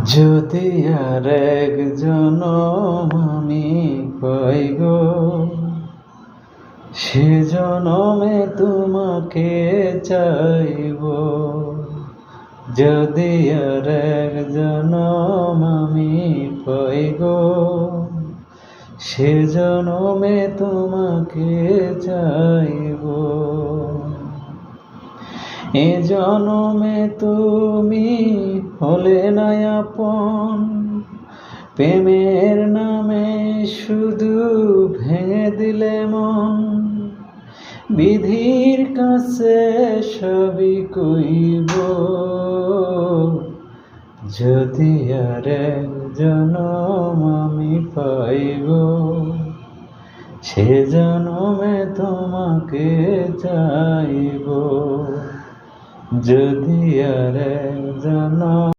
যদি আর এক জনম আমি পাই গো, সে জনমে তোমাকে চাইব। যদি আর এক জনম আমি পাই গো, সে জনমে তোমাকে চাইব। এ জনমে তুমি হলে না আপন, প্রেমের নামে শুধু ভেঙে দিলে মন। বিধির কাছে সবই কইব, যদি আর এক জনম আমি পাইব, সে জনমে তোমাকে চাইব। যদি আর এক জনম